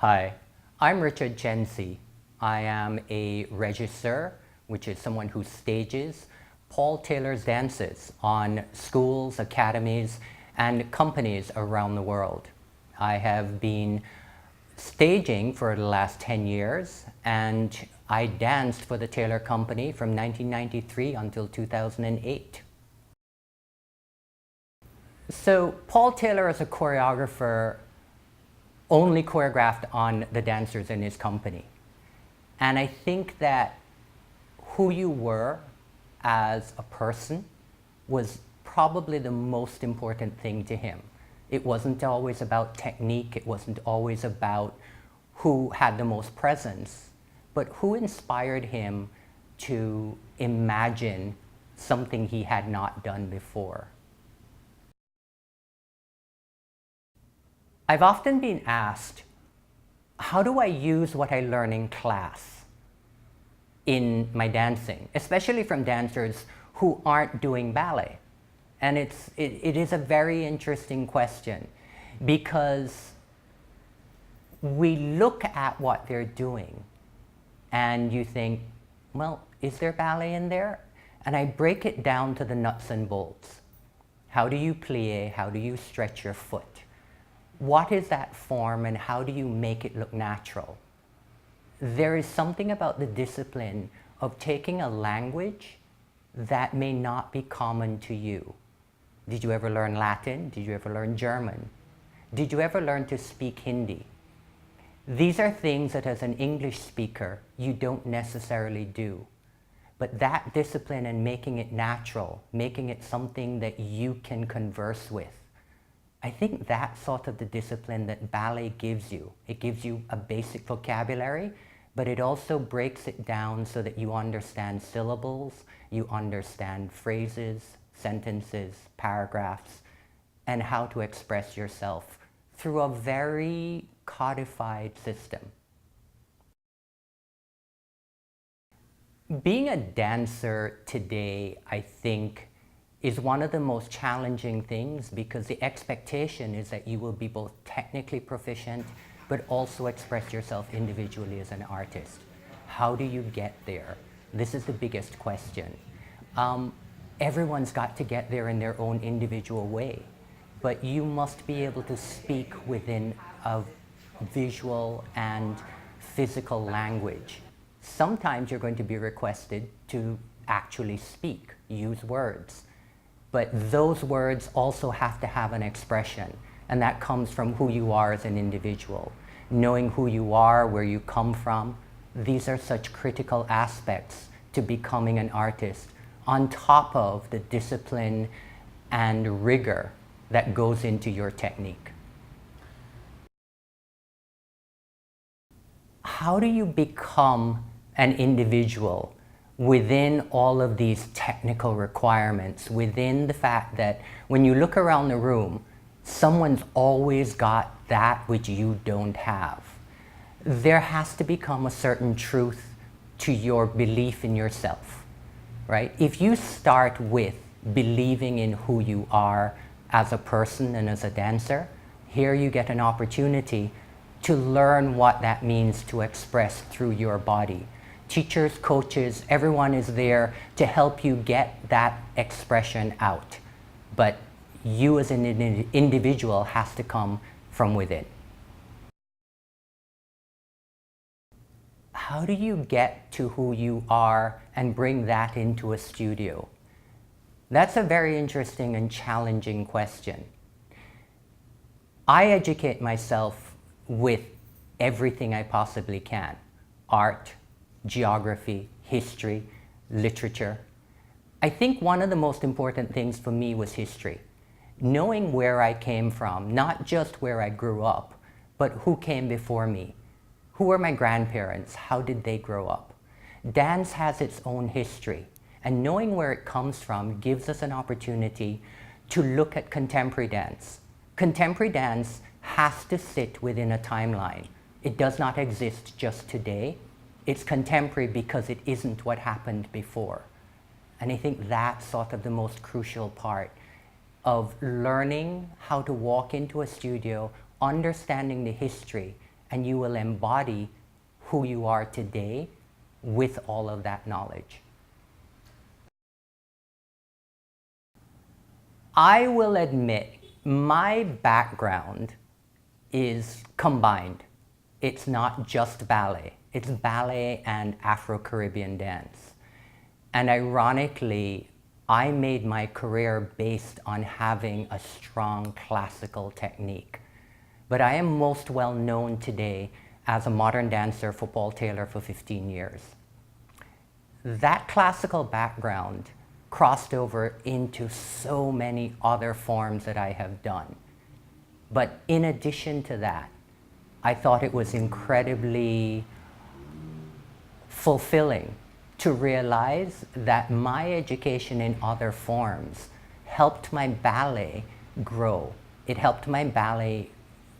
Hi, I'm Richard Chen See. I am a regisseur, which is someone who stages Paul Taylor's dances on schools, academies, and companies around the world. I have been staging for the last 10 years, and I danced for the Taylor Company from 1993 until 2008. So Paul Taylor as a choreographer only choreographed on the dancers in his company. And I think that who you were as a person was probably the most important thing to him. It wasn't always about technique, it wasn't always about who had the most presence, but who inspired him to imagine something he had not done before. I've often been asked, how do I use what I learn in class in my dancing, especially from dancers who aren't doing ballet? And it is a very interesting question, because we look at what they're doing and you think, well, is there ballet in there? And I break it down to the nuts and bolts. How do you plie? How do you stretch your foot? What is that form and how do you make it look natural? There is something about the discipline of taking a language that may not be common to you. Did you ever learn Latin? Did you ever learn German? Did you ever learn to speak Hindi? These are things that as an English speaker, you don't necessarily do. But that discipline and making it natural, making it something that you can converse with, I think that's sort of the discipline that ballet gives you. It gives you a basic vocabulary, but it also breaks it down so that you understand syllables, you understand phrases, sentences, paragraphs, and how to express yourself through a very codified system. Being a dancer today, I think, is one of the most challenging things, because the expectation is that you will be both technically proficient but also express yourself individually as an artist. How do you get there? This is the biggest question. Everyone's got to get there in their own individual way, but you must be able to speak within a visual and physical language. Sometimes you're going to be requested to actually speak, use words. But those words also have to have an expression, and that comes from who you are as an individual. Knowing who you are, where you come from, these are such critical aspects to becoming an artist, on top of the discipline and rigor that goes into your technique. How do you become an individual within all of these technical requirements, within the fact that when you look around the room, someone's always got that which you don't have? There has to become a certain truth to your belief in yourself, right? If you start with believing in who you are as a person and as a dancer, here you get an opportunity to learn what that means to express through your body. Teachers, coaches, everyone is there to help you get that expression out. But you as an individual has to come from within. How do you get to who you are and bring that into a studio? That's a very interesting and challenging question. I educate myself with everything I possibly can. Art, geography, history, literature. I think one of the most important things for me was history. Knowing where I came from, not just where I grew up, but who came before me. Who were my grandparents? How did they grow up? Dance has its own history, and knowing where it comes from gives us an opportunity to look at contemporary dance. Contemporary dance has to sit within a timeline. It does not exist just today. It's contemporary because it isn't what happened before. And I think that's sort of the most crucial part of learning how to walk into a studio, understanding the history, and you will embody who you are today with all of that knowledge. I will admit my background is combined. It's not just ballet. It's ballet and Afro-Caribbean dance. And ironically, I made my career based on having a strong classical technique. But I am most well known today as a modern dancer for Paul Taylor for 15 years. That classical background crossed over into so many other forms that I have done. But in addition to that, I thought it was incredibly fulfilling to realize that my education in other forms helped my ballet grow. It helped my ballet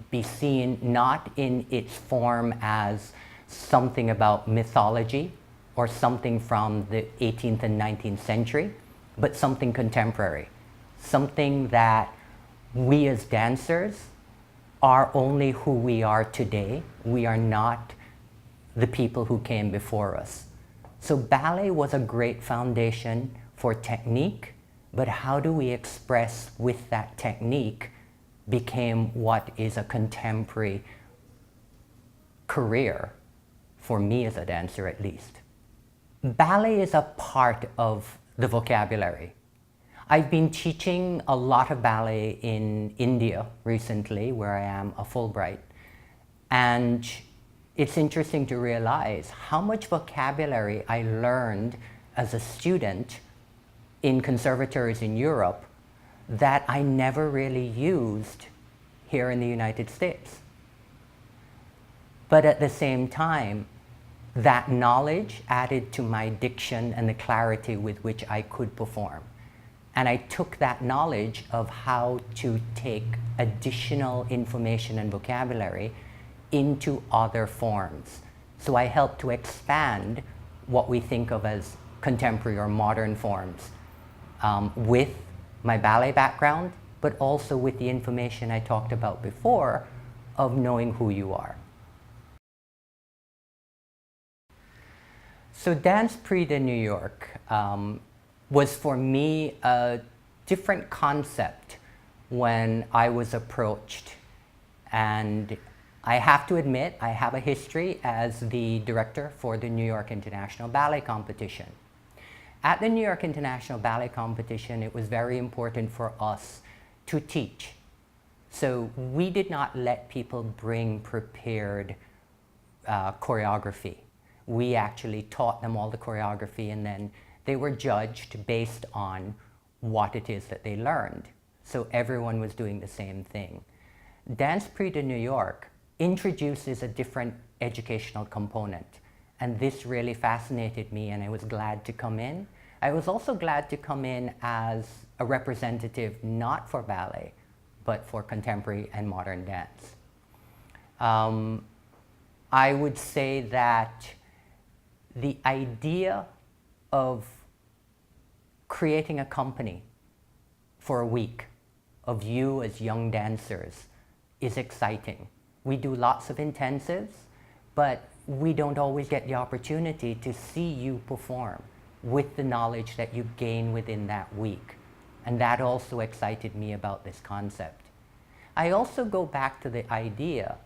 be seen not in its form as something about mythology or something from the 18th and 19th century, but something contemporary, something that we as dancers are only who we are today. We are not the people who came before us. So ballet was a great foundation for technique, but how do we express with that technique became what is a contemporary career for me as a dancer, at least. Ballet is a part of the vocabulary. I've been teaching a lot of ballet in India recently, where I am a Fulbright. And it's interesting to realize how much vocabulary I learned as a student in conservatories in Europe that I never really used here in the United States. But at the same time, that knowledge added to my diction and the clarity with which I could perform. And I took that knowledge of how to take additional information and vocabulary into other forms. So I helped to expand what we think of as contemporary or modern forms with my ballet background, but also with the information I talked about before of knowing who you are. So Dance Prix de New York was for me a different concept when I was approached. And I have to admit, I have a history as the director for the New York International Ballet Competition. At the New York International Ballet Competition, it was very important for us to teach. So we did not let people bring prepared choreography. We actually taught them all the choreography, and then they were judged based on what it is that they learned. So everyone was doing the same thing. Dance Prix de New York introduces a different educational component, and this really fascinated me, and I was glad to come in. I was also glad to come in as a representative not for ballet, but for contemporary and modern dance. I would say that the idea of creating a company for a week of you as young dancers is exciting. We do lots of intensives, but we don't always get the opportunity to see you perform with the knowledge that you gain within that week. And that also excited me about this concept. I also go back to the idea,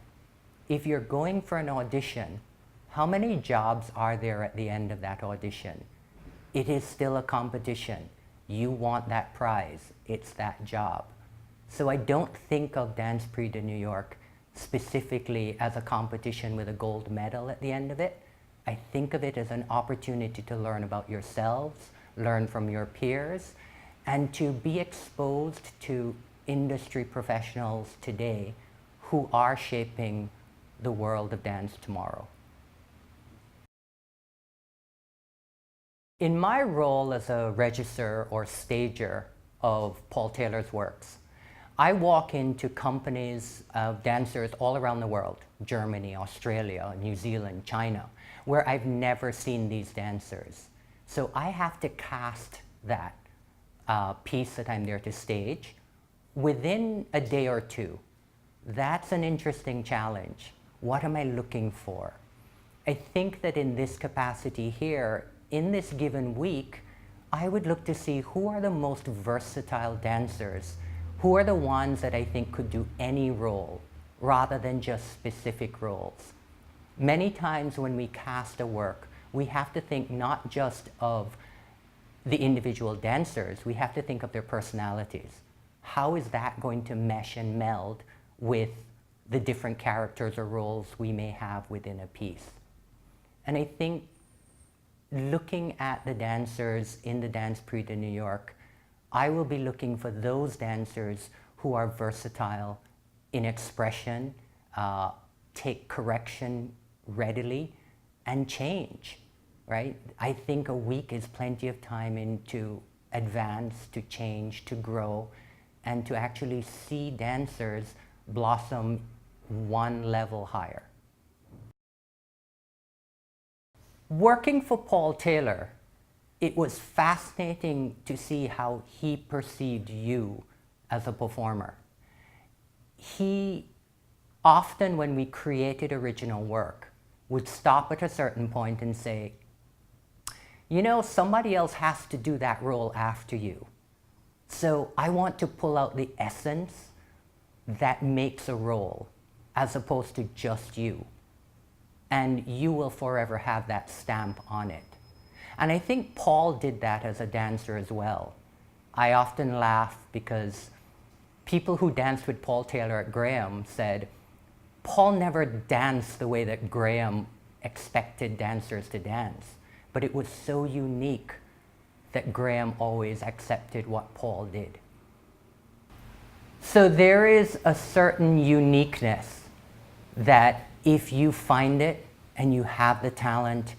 if you're going for an audition, how many jobs are there at the end of that audition? It is still a competition. You want that prize. It's that job. So I don't think of Dance Prix de New York specifically as a competition with a gold medal at the end of it. I think of it as an opportunity to learn about yourselves, learn from your peers, and to be exposed to industry professionals today who are shaping the world of dance tomorrow. In my role as a regisseur or stager of Paul Taylor's works, I walk into companies of dancers all around the world, Germany, Australia, New Zealand, China, where I've never seen these dancers. So I have to cast that piece that I'm there to stage within a day or two. That's an interesting challenge. What am I looking for? I think that in this capacity here, in this given week, I would look to see who are the most versatile dancers, who are the ones that I think could do any role rather than just specific roles. Many times when we cast a work, we have to think not just of the individual dancers, we have to think of their personalities. How is that going to mesh and meld with the different characters or roles we may have within a piece? And I think looking at the dancers in the Dance Prix de New York, I will be looking for those dancers who are versatile in expression, take correction readily, and change, right? I think a week is plenty of time to advance, to change, to grow, and to actually see dancers blossom one level higher. Working for Paul Taylor, it was fascinating to see how he perceived you as a performer. He often, when we created original work, would stop at a certain point and say, you know, somebody else has to do that role after you. So I want to pull out the essence that makes a role as opposed to just you. And you will forever have that stamp on it. And I think Paul did that as a dancer as well. I often laugh because people who danced with Paul Taylor at Graham said, Paul never danced the way that Graham expected dancers to dance, but it was so unique that Graham always accepted what Paul did. So there is a certain uniqueness that if you find it and you have the talent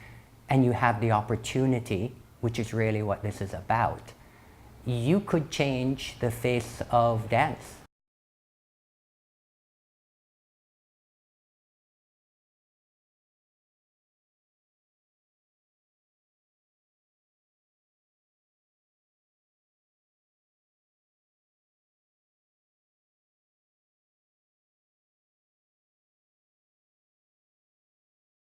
and you have the opportunity, which is really what this is about, you could change the face of dance.